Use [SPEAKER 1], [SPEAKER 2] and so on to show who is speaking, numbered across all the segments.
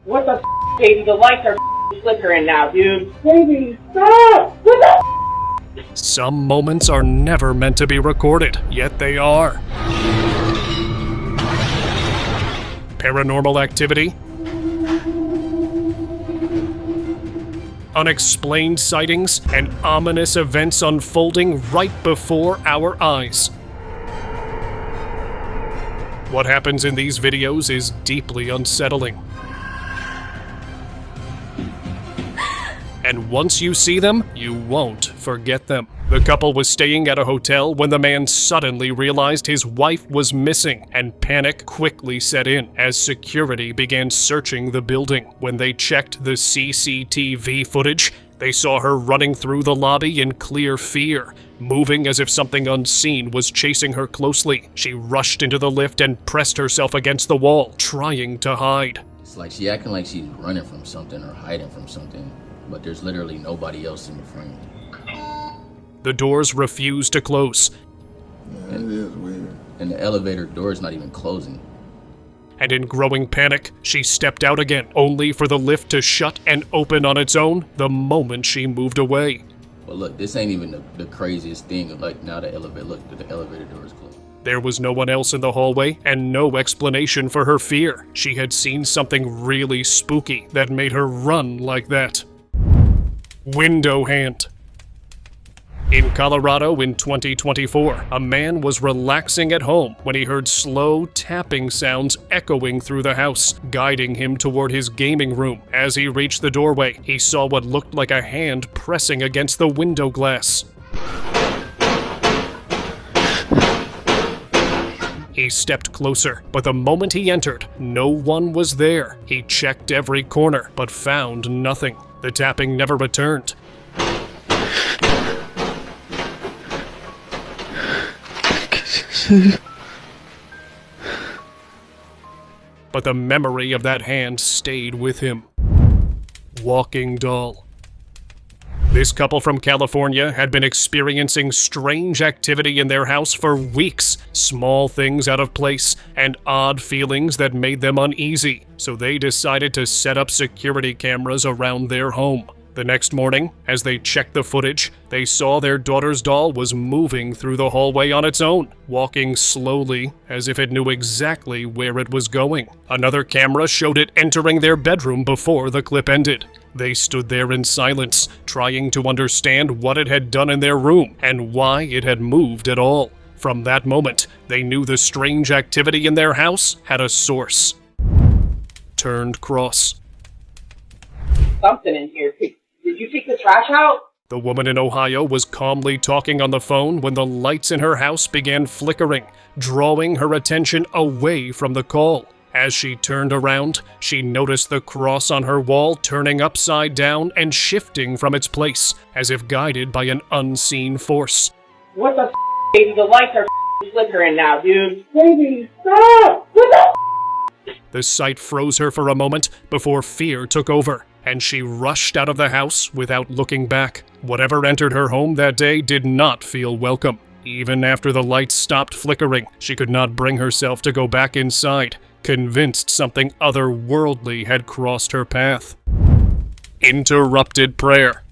[SPEAKER 1] What the baby? The lights are flickering now, dude. Baby, stop! What the
[SPEAKER 2] Some moments are never meant to be recorded, yet they are. Paranormal activity, unexplained sightings, and ominous events unfolding right before our eyes. What happens in these videos is deeply unsettling. And once you see them, you won't forget them. The couple was staying at a hotel when the man suddenly realized his wife was missing, and panic quickly set in as security began searching the building. When they checked the CCTV footage, they saw her running through the lobby in clear fear, moving as if something unseen was chasing her closely. She rushed into the lift and pressed herself against the wall, trying to hide.
[SPEAKER 3] It's like she acting like she's running from something or hiding from something, but there's literally nobody else in the frame.
[SPEAKER 2] The doors refuse to close.
[SPEAKER 4] Yeah, it is weird.
[SPEAKER 3] And the elevator door is not even closing.
[SPEAKER 2] And in growing panic, she stepped out again, only for the lift to shut and open on its own the moment she moved away.
[SPEAKER 3] But look, this ain't even the craziest thing. Like, now the elevator door is closed.
[SPEAKER 2] There was no one else in the hallway and no explanation for her fear. She had seen something really spooky that made her run like that. Window hand. In Colorado in 2024, a man was relaxing at home when he heard slow tapping sounds echoing through the house, guiding him toward his gaming room. As he reached the doorway, he saw what looked like a hand pressing against the window glass. He stepped closer, but the moment he entered, no one was there. He checked every corner, but found nothing. The tapping never returned. But the memory of that hand stayed with him. Walking doll. This couple from California had been experiencing strange activity in their house for weeks, small things out of place, and odd feelings that made them uneasy, so they decided to set up security cameras around their home. The next morning, as they checked the footage, they saw their daughter's doll was moving through the hallway on its own, walking slowly as if it knew exactly where it was going. Another camera showed it entering their bedroom before the clip ended. They stood there in silence, trying to understand what it had done in their room and why it had moved at all. From that moment, they knew the strange activity in their house had a source. Turned cross.
[SPEAKER 1] Something in here. Did you take the trash out?
[SPEAKER 2] The woman in Ohio was calmly talking on the phone when the lights in her house began flickering, drawing her attention away from the call. As she turned around, she noticed the cross on her wall turning upside down and shifting from its place, as if guided by an unseen force.
[SPEAKER 1] What the baby? The lights are flickering now, dude. Baby, stop! What the
[SPEAKER 2] The sight froze her for a moment before fear took over, and she rushed out of the house without looking back. Whatever entered her home that day did not feel welcome. Even after the lights stopped flickering, she could not bring herself to go back inside, convinced something otherworldly had crossed her path. Interrupted prayer.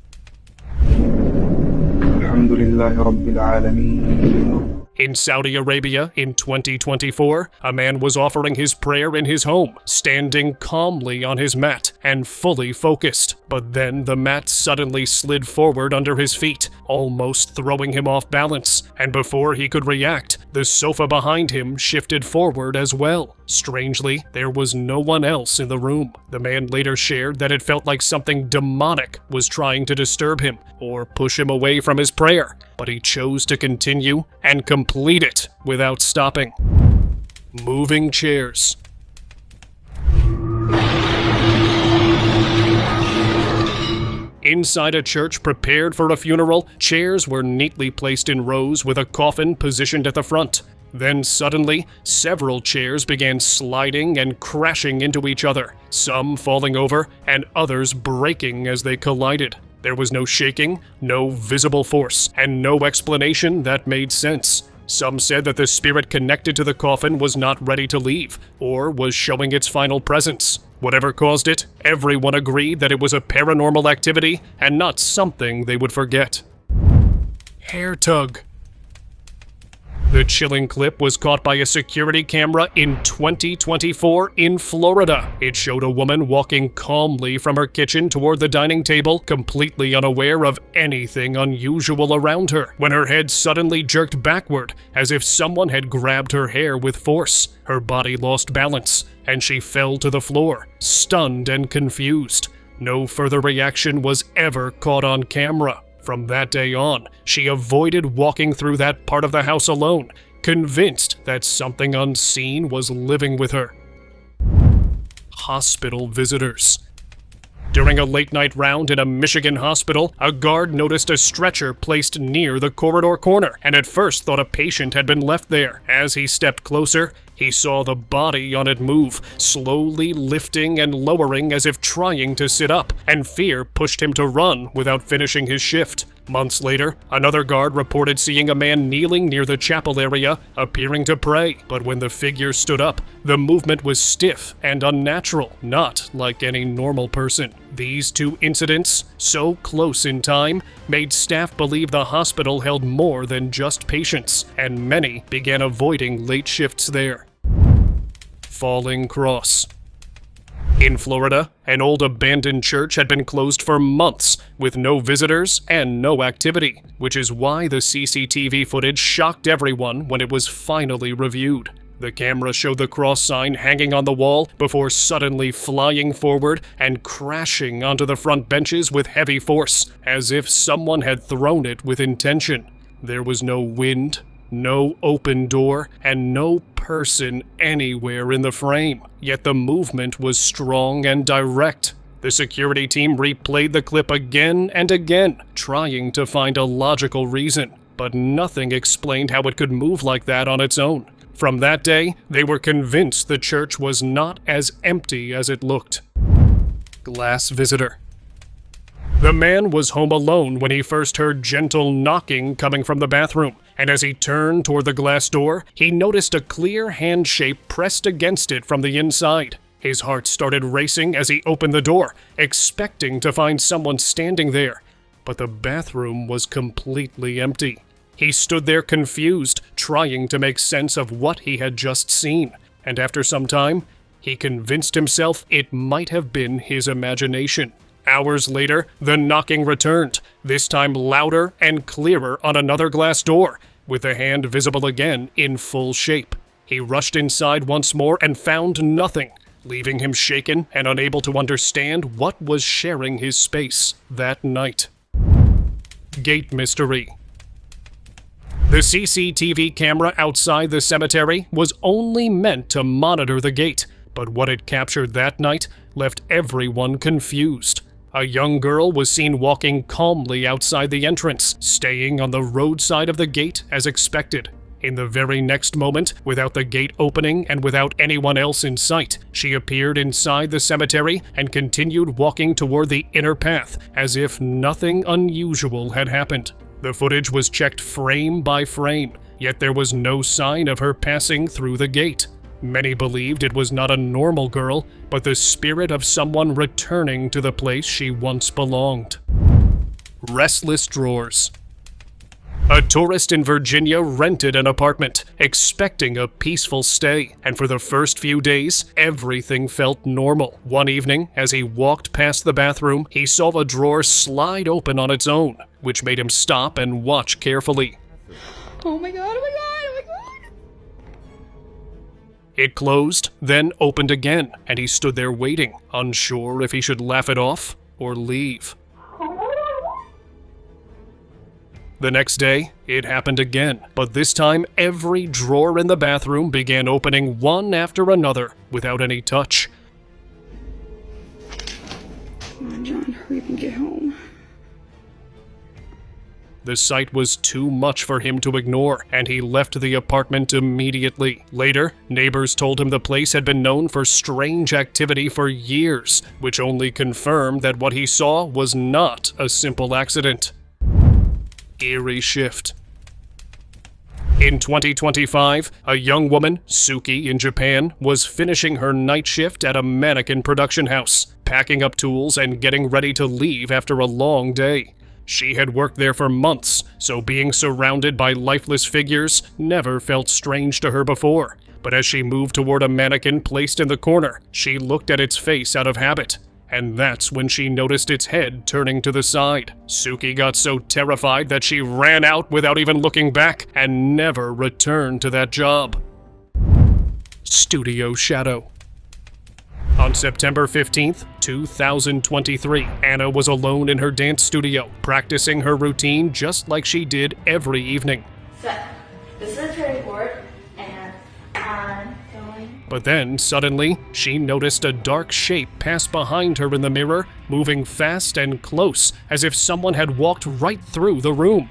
[SPEAKER 4] Alhamdulillahi Rabbil Alameen.
[SPEAKER 2] In Saudi Arabia in 2024, a man was offering his prayer in his home, standing calmly on his mat and fully focused. But then the mat suddenly slid forward under his feet, almost throwing him off balance. And before he could react, the sofa behind him shifted forward as well. Strangely, there was no one else in the room. The man later shared that it felt like something demonic was trying to disturb him or push him away from his prayer, but he chose to continue and complete it without stopping. Moving chairs. Inside a church prepared for a funeral, chairs were neatly placed in rows with a coffin positioned at the front. Then suddenly, several chairs began sliding and crashing into each other, some falling over and others breaking as they collided. There was no shaking, no visible force, and no explanation that made sense. Some said that the spirit connected to the coffin was not ready to leave, or was showing its final presence. Whatever caused it, everyone agreed that it was a paranormal activity and not something they would forget. Hair tug. The chilling clip was caught by a security camera in 2024 in Florida. It showed a woman walking calmly from her kitchen toward the dining table, completely unaware of anything unusual around her, when her head suddenly jerked backward, as if someone had grabbed her hair with force. Her body lost balance, and she fell to the floor, stunned and confused. No further reaction was ever caught on camera. From that day on, she avoided walking through that part of the house alone, convinced that something unseen was living with her. Hospital visitors. During a late-night round in a Michigan hospital, a guard noticed a stretcher placed near the corridor corner, and at first thought a patient had been left there. As he stepped closer, he saw the body on it move, slowly lifting and lowering as if trying to sit up, and fear pushed him to run without finishing his shift. Months later, another guard reported seeing a man kneeling near the chapel area, appearing to pray, but when the figure stood up, the movement was stiff and unnatural, not like any normal person. These two incidents, so close in time, made staff believe the hospital held more than just patients, and many began avoiding late shifts there. Falling cross. In Florida, an old abandoned church had been closed for months, with no visitors and no activity, which is why the CCTV footage shocked everyone when it was finally reviewed. The camera showed the cross sign hanging on the wall before suddenly flying forward and crashing onto the front benches with heavy force, as if someone had thrown it with intention. There was no wind, no open door, and no person anywhere in the frame, yet the movement was strong and direct. The security team replayed the clip again and again, trying to find a logical reason, but nothing explained how it could move like that on its own. From that day, they were convinced the church was not as empty as it looked. Glass visitor. The man was home alone when he first heard gentle knocking coming from the bathroom, and as he turned toward the glass door, he noticed a clear hand shape pressed against it from the inside. His heart started racing as he opened the door, expecting to find someone standing there, but the bathroom was completely empty. He stood there confused, trying to make sense of what he had just seen, and after some time, he convinced himself it might have been his imagination. Hours later, the knocking returned, this time louder and clearer on another glass door, with the hand visible again in full shape. He rushed inside once more and found nothing, leaving him shaken and unable to understand what was sharing his space that night. Gate mystery. The CCTV camera outside the cemetery was only meant to monitor the gate, but what it captured that night left everyone confused. A young girl was seen walking calmly outside the entrance, staying on the roadside of the gate as expected. In the very next moment, without the gate opening and without anyone else in sight, she appeared inside the cemetery and continued walking toward the inner path, as if nothing unusual had happened. The footage was checked frame by frame, yet there was no sign of her passing through the gate. Many believed it was not a normal girl, but the spirit of someone returning to the place she once belonged. Restless drawers. A tourist in Virginia rented an apartment, expecting a peaceful stay, and for the first few days, everything felt normal. One evening, as he walked past the bathroom, he saw a drawer slide open on its own, which made him stop and watch carefully.
[SPEAKER 5] Oh my god, oh my god, oh my god!
[SPEAKER 2] It closed, then opened again, and he stood there waiting, unsure if he should laugh it off or leave. The next day, it happened again, but this time every drawer in the bathroom began opening one after another without any touch.
[SPEAKER 5] Come on, John, hurry up and get home.
[SPEAKER 2] The sight was too much for him to ignore, and he left the apartment immediately. Later, neighbors told him the place had been known for strange activity for years, which only confirmed that what he saw was not a simple accident. Eerie shift. In 2025, a young woman, Suki in Japan, was finishing her night shift at a Mannequin production house, packing up tools and getting ready to leave after a long day. She had worked there for months, so being surrounded by lifeless figures never felt strange to her before. But as she moved toward a mannequin placed in the corner, she looked at its face out of habit. And that's when she noticed its head turning to the side. Suki got so terrified that she ran out without even looking back and never returned to that job. Studio Shadow. On September 15th, 2023, Anna was alone in her dance studio, practicing her routine just like she did every evening.
[SPEAKER 6] So, this is the report, and I'm going.
[SPEAKER 2] But then, suddenly, she noticed a dark shape pass behind her in the mirror, moving fast and close, as if someone had walked right through the room.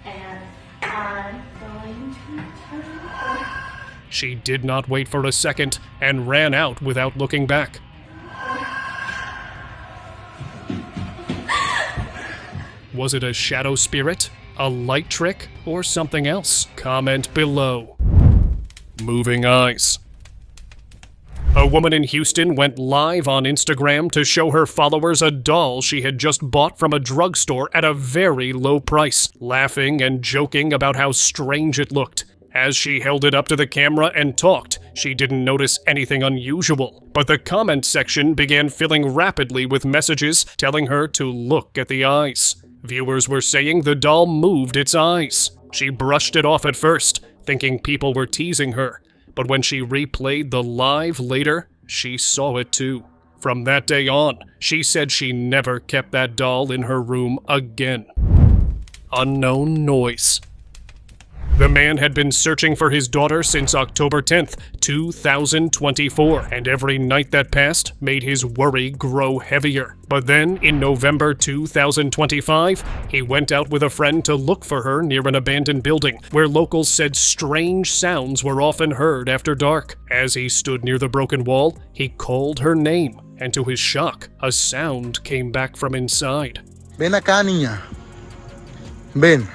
[SPEAKER 6] And I'm going to turn.
[SPEAKER 2] She did not wait for a second and ran out without looking back. Was it a shadow spirit, a light trick, or something else? Comment below. Moving eyes. A woman in Houston went live on Instagram to show her followers a doll she had just bought from a drugstore at a very low price, laughing and joking about how strange it looked. As she held it up to the camera and talked, she didn't notice anything unusual, but the comment section began filling rapidly with messages telling her to look at the eyes. Viewers were saying the doll moved its eyes. She brushed it off at first, thinking people were teasing her, but when she replayed the live later, she saw it too. From that day on, she said she never kept that doll in her room again. Unknown noise. The man had been searching for his daughter since October 10th, 2024, and every night that passed made his worry grow heavier. But then, in November 2025, he went out with a friend to look for her near an abandoned building, where locals said strange sounds were often heard after dark. As he stood near the broken wall, he called her name, and to his shock, a sound came back from inside.
[SPEAKER 7] Ven acá, niña. Ven.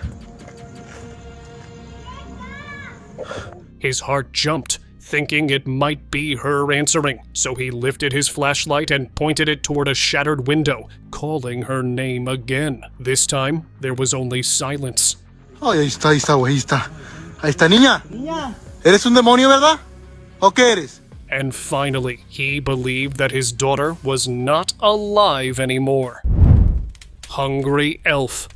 [SPEAKER 2] His heart jumped, thinking it might be her answering, so he lifted his flashlight and pointed it toward a shattered window, calling her name again. This time, there was only silence.
[SPEAKER 7] Ay, ahí está, güey, ahí está. Ahí está, niña. Niña. ¿Eres un demonio, verdad? ¿O qué eres?
[SPEAKER 2] And finally, he believed that his daughter was not alive anymore. Hungry Elf.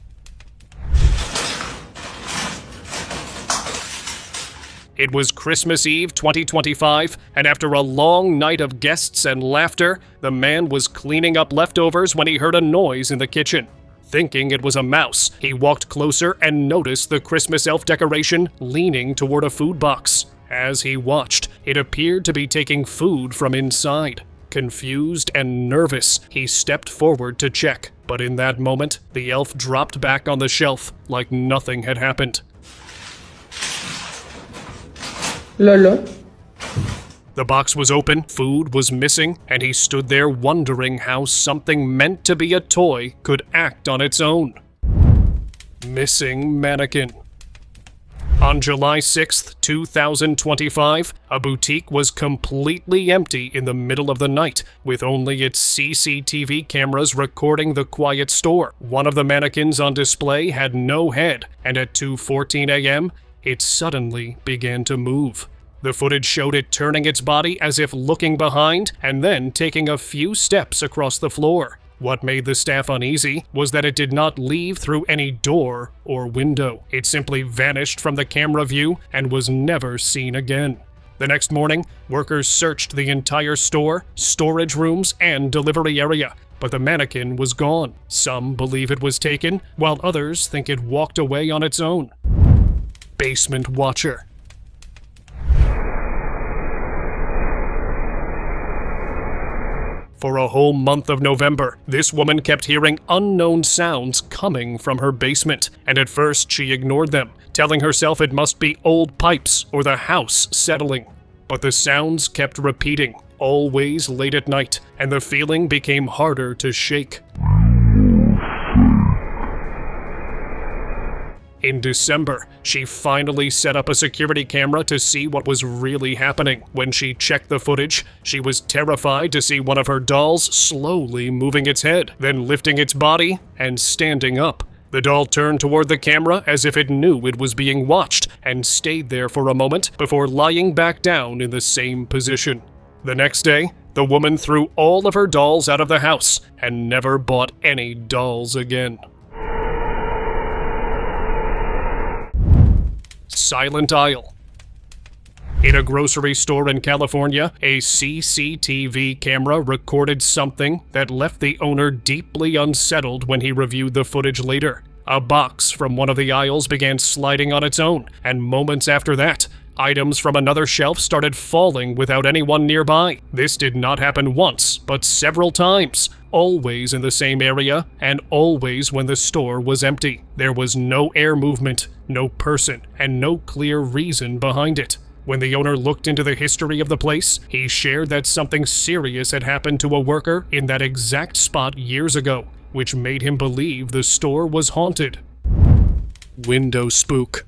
[SPEAKER 2] It was Christmas Eve 2025, and after a long night of guests and laughter, the man was cleaning up leftovers when he heard a noise in the kitchen. Thinking it was a mouse, he walked closer and noticed the Christmas elf decoration leaning toward a food box. As he watched, it appeared to be taking food from inside. Confused and nervous, he stepped forward to check, but in that moment, the elf dropped back on the shelf like nothing had happened.
[SPEAKER 8] Lolo.
[SPEAKER 2] The box was open, food was missing, and he stood there wondering how something meant to be a toy could act on its own. Missing mannequin. On July 6th, 2025, a boutique was completely empty in the middle of the night, with only its CCTV cameras recording the quiet store. One of the mannequins on display had no head, and at 2:14 a.m., it suddenly began to move. The footage showed it turning its body as if looking behind and then taking a few steps across the floor. What made the staff uneasy was that it did not leave through any door or window. It simply vanished from the camera view and was never seen again. The next morning, workers searched the entire store, storage rooms, and delivery area, but the mannequin was gone. Some believe it was taken, while others think it walked away on its own. Basement Watcher. For a whole month of November, this woman kept hearing unknown sounds coming from her basement, and at first she ignored them, telling herself it must be old pipes or the house settling. But the sounds kept repeating, always late at night, and the feeling became harder to shake. In December, she finally set up a security camera to see what was really happening. When she checked the footage, she was terrified to see one of her dolls slowly moving its head, then lifting its body and standing up. The doll turned toward the camera as if it knew it was being watched and stayed there for a moment before lying back down in the same position. The next day, the woman threw all of her dolls out of the house and never bought any dolls again. Silent Aisle. In a grocery store in California, a CCTV camera recorded something that left the owner deeply unsettled when he reviewed the footage later. A box from one of the aisles began sliding on its own, and moments after that, items from another shelf started falling without anyone nearby. This did not happen once, but several times, always in the same area, and always when the store was empty. There was no air movement, no person, and no clear reason behind it. When the owner looked into the history of the place, he shared that something serious had happened to a worker in that exact spot years ago, which made him believe the store was haunted. Window spook.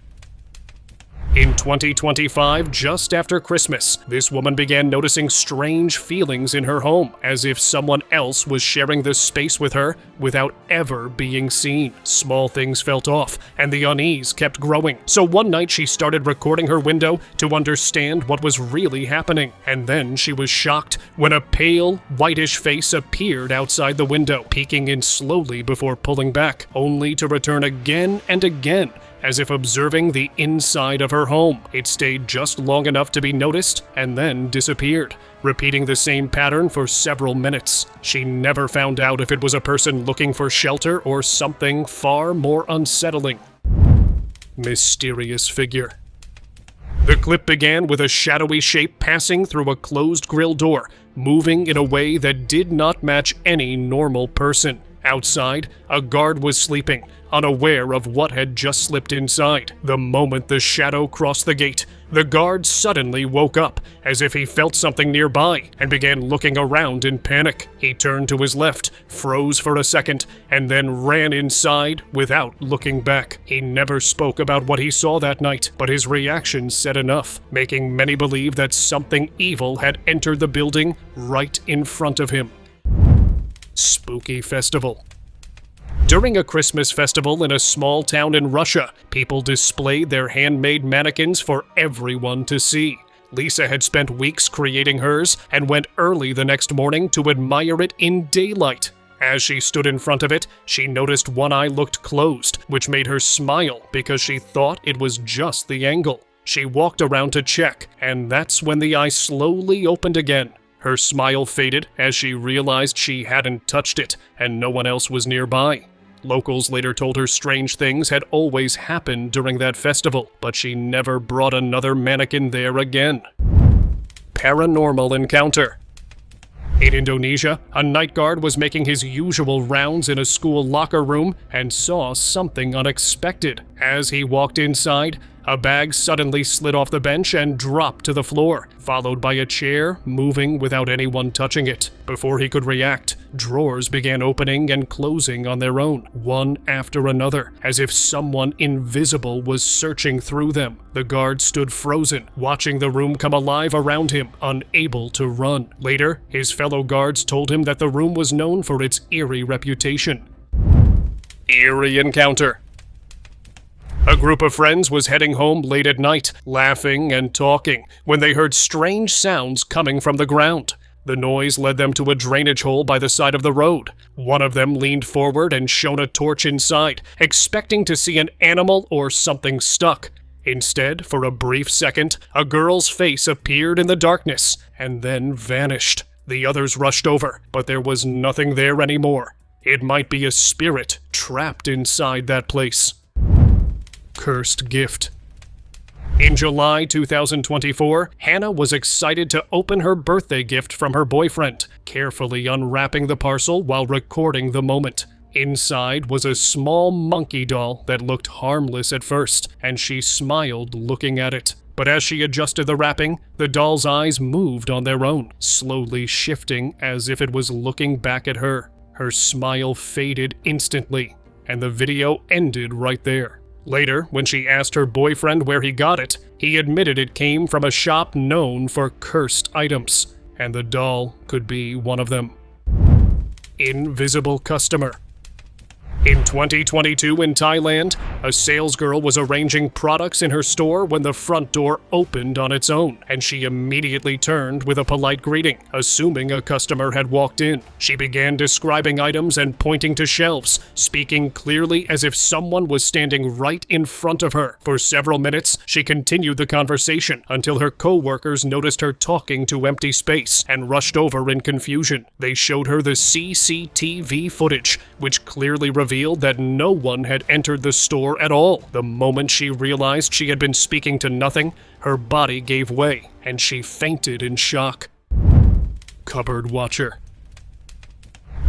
[SPEAKER 2] In 2025, just after Christmas, this woman began noticing strange feelings in her home, as if someone else was sharing the space with her without ever being seen. Small things felt off, and the unease kept growing. So one night she started recording her window to understand what was really happening. And then she was shocked when a pale, whitish face appeared outside the window, peeking in slowly before pulling back, only to return again and again, as if observing the inside of her home. It stayed just long enough to be noticed and then disappeared, repeating the same pattern for several minutes. She never found out if it was a person looking for shelter or something far more unsettling. Mysterious figure. The clip began with a shadowy shape passing through a closed grill door, moving in a way that did not match any normal person. Outside, a guard was sleeping, unaware of what had just slipped inside. The moment the shadow crossed the gate, the guard suddenly woke up, as if he felt something nearby, and began looking around in panic. He turned to his left, froze for a second, and then ran inside without looking back. He never spoke about what he saw that night, but his reaction said enough, making many believe that something evil had entered the building right in front of him. Spooky festival. During a Christmas festival in a small town in Russia, people displayed their handmade mannequins for everyone to see. Lisa had spent weeks creating hers and went early the next morning to admire it in daylight. As she stood in front of it, she noticed one eye looked closed, which made her smile because she thought it was just the angle. She walked around to check, and that's when the eye slowly opened again. Her smile faded as she realized she hadn't touched it, and no one else was nearby. Locals later told her strange things had always happened during that festival, but she never brought another mannequin there again. Paranormal encounter. In Indonesia, a night guard was making his usual rounds in a school locker room and saw something unexpected. As he walked inside, a bag suddenly slid off the bench and dropped to the floor, followed by a chair moving without anyone touching it. Before he could react, drawers began opening and closing on their own, one after another, as if someone invisible was searching through them. The guard stood frozen, watching the room come alive around him, unable to run. Later, his fellow guards told him that the room was known for its eerie reputation. Eerie encounter. A group of friends was heading home late at night, laughing and talking, when they heard strange sounds coming from the ground. The noise led them to a drainage hole by the side of the road. One of them leaned forward and shone a torch inside, expecting to see an animal or something stuck. Instead, for a brief second, a girl's face appeared in the darkness and then vanished. The others rushed over, but there was nothing there anymore. It might be a spirit trapped inside that place. Cursed gift. In July 2024, Hannah was excited to open her birthday gift from her boyfriend, carefully unwrapping the parcel while recording the moment. Inside was a small monkey doll that looked harmless at first, and she smiled looking at it. But as she adjusted the wrapping, the doll's eyes moved on their own, slowly shifting as if it was looking back at her. Her smile faded instantly, and the video ended right there. Later, when she asked her boyfriend where he got it, he admitted it came from a shop known for cursed items, and the doll could be one of them. Invisible customer. In 2022 in Thailand, a salesgirl was arranging products in her store when the front door opened on its own, and she immediately turned with a polite greeting, assuming a customer had walked in. She began describing items and pointing to shelves, speaking clearly as if someone was standing right in front of her. For several minutes, she continued the conversation until her co-workers noticed her talking to empty space and rushed over in confusion. They showed her the CCTV footage, which clearly revealed that no one had entered the store at all. The moment she realized she had been speaking to nothing, her body gave way, and she fainted in shock. Cupboard watcher.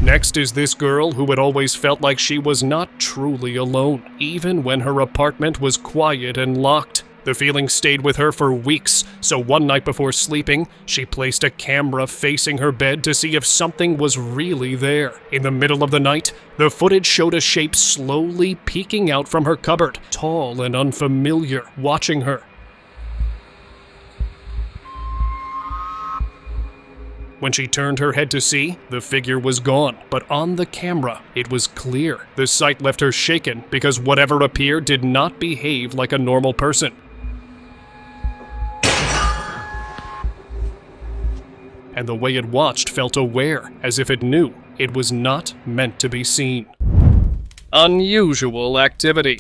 [SPEAKER 2] Next is this girl who had always felt like she was not truly alone, even when her apartment was quiet and locked. The feeling stayed with her for weeks, so one night before sleeping, she placed a camera facing her bed to see if something was really there. In the middle of the night, the footage showed a shape slowly peeking out from her cupboard, tall and unfamiliar, watching her. When she turned her head to see, the figure was gone, but on the camera, it was clear. The sight left her shaken because whatever appeared did not behave like a normal person. And the way it watched felt aware, as if it knew it was not meant to be seen. Unusual activity.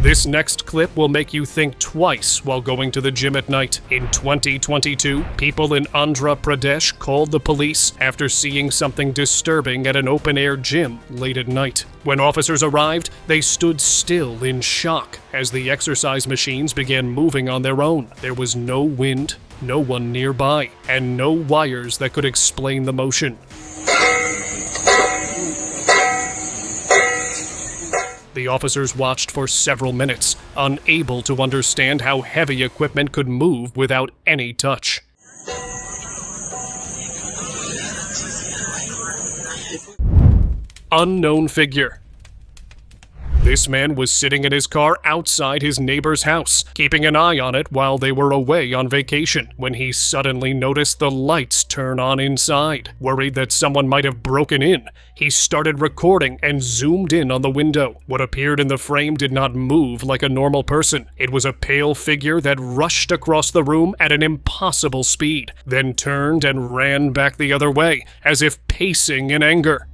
[SPEAKER 2] This next clip will make you think twice while going to the gym at night. In 2022, people in Andhra Pradesh called the police after seeing something disturbing at an open-air gym late at night. When officers arrived, they stood still in shock as the exercise machines began moving on their own. There was no wind, no one nearby, and no wires that could explain the motion. The officers watched for several minutes, unable to understand how heavy equipment could move without any touch. Unknown figure. This man was sitting in his car outside his neighbor's house, keeping an eye on it while they were away on vacation, when he suddenly noticed the lights turn on inside. Worried that someone might have broken in, he started recording and zoomed in on the window. What appeared in the frame did not move like a normal person. It was a pale figure that rushed across the room at an impossible speed, then turned and ran back the other way, as if pacing in anger.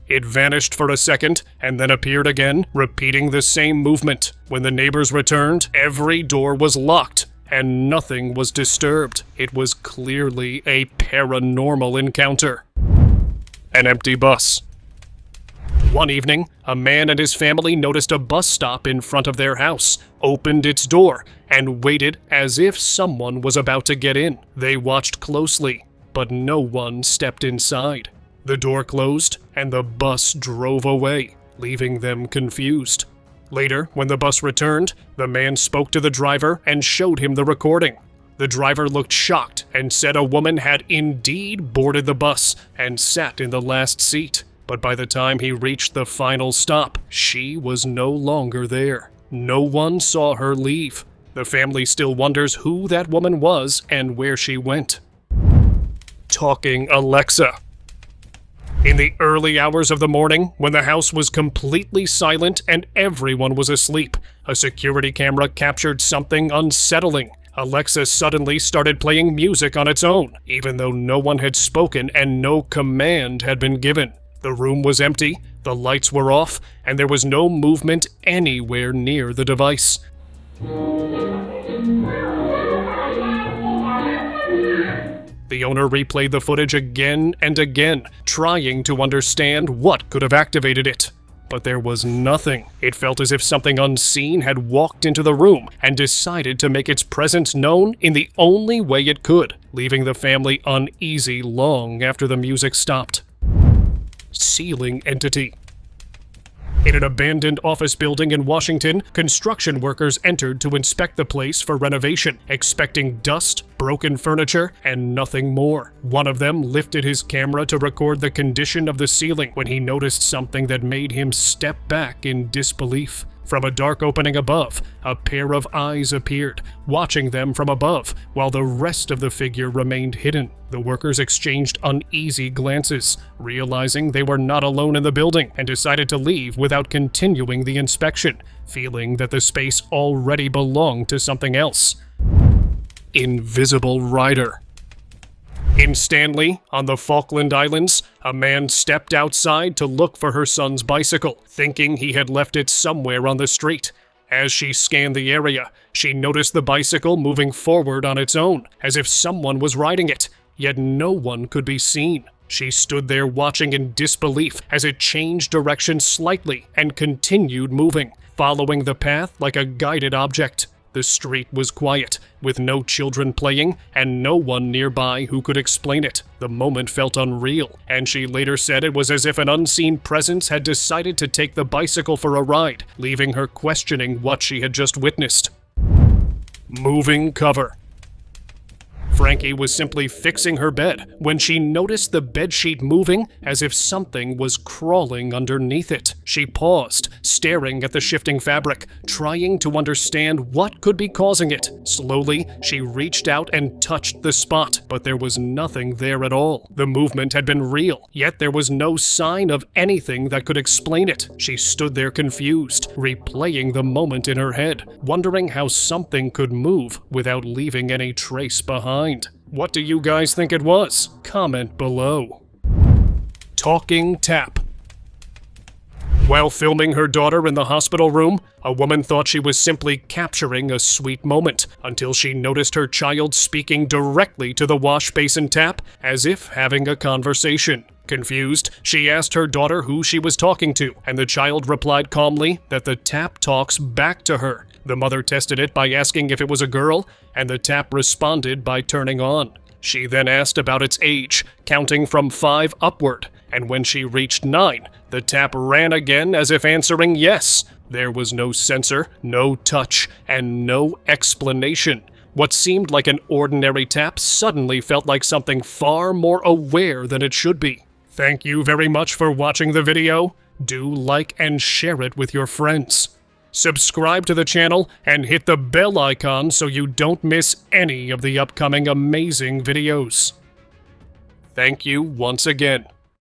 [SPEAKER 2] It vanished for a second, and then appeared again, repeating the same movement. When the neighbors returned, every door was locked, and nothing was disturbed. It was clearly a paranormal encounter. An empty bus. One evening, a man and his family noticed a bus stop in front of their house, opened its door, and waited as if someone was about to get in. They watched closely, but no one stepped inside. The door closed, and the bus drove away, leaving them confused. Later, when the bus returned, the man spoke to the driver and showed him the recording. The driver looked shocked and said a woman had indeed boarded the bus and sat in the last seat. But by the time he reached the final stop, she was no longer there. No one saw her leave. The family still wonders who that woman was and where she went. Talking Alexa. In the early hours of the morning, when the house was completely silent and everyone was asleep, a security camera captured something unsettling. Alexa suddenly started playing music on its own, even though no one had spoken and no command had been given. The room was empty, the lights were off, and there was no movement anywhere near the device. The owner replayed the footage again and again, trying to understand what could have activated it. But there was nothing. It felt as if something unseen had walked into the room and decided to make its presence known in the only way it could, leaving the family uneasy long after the music stopped. Ceiling entity. In an abandoned office building in Washington, construction workers entered to inspect the place for renovation, expecting dust, broken furniture, and nothing more. One of them lifted his camera to record the condition of the ceiling when he noticed something that made him step back in disbelief. From a dark opening above, a pair of eyes appeared, watching them from above, while the rest of the figure remained hidden. The workers exchanged uneasy glances, realizing they were not alone in the building, and decided to leave without continuing the inspection, feeling that the space already belonged to something else. Invisible Rider. In Stanley, on the Falkland Islands, a man stepped outside to look for her son's bicycle, thinking he had left it somewhere on the street. As she scanned the area, she noticed the bicycle moving forward on its own, as if someone was riding it, yet no one could be seen. She stood there watching in disbelief as it changed direction slightly and continued moving, following the path like a guided object. The street was quiet, with no children playing and no one nearby who could explain it. The moment felt unreal, and she later said it was as if an unseen presence had decided to take the bicycle for a ride, leaving her questioning what she had just witnessed. Moving cover. Frankie was simply fixing her bed when she noticed the bedsheet moving as if something was crawling underneath it. She paused, staring at the shifting fabric, trying to understand what could be causing it. Slowly, she reached out and touched the spot, but there was nothing there at all. The movement had been real, yet there was no sign of anything that could explain it. She stood there confused, replaying the moment in her head, wondering how something could move without leaving any trace behind. What do you guys think it was? Comment below. Talking tap. While filming her daughter in the hospital room, a woman thought she was simply capturing a sweet moment until she noticed her child speaking directly to the wash basin tap as if having a conversation. Confused, she asked her daughter who she was talking to, and the child replied calmly that the tap talks back to her. The mother tested it by asking if it was a girl, and the tap responded by turning on. She then asked about its age, counting from 5 upward, and when she reached 9, the tap ran again as if answering yes. There was no sensor, no touch, and no explanation. What seemed like an ordinary tap suddenly felt like something far more aware than it should be. Thank you very much for watching the video. Do like and share it with your friends. Subscribe to the channel and hit the bell icon so you don't miss any of the upcoming amazing videos. Thank you once again.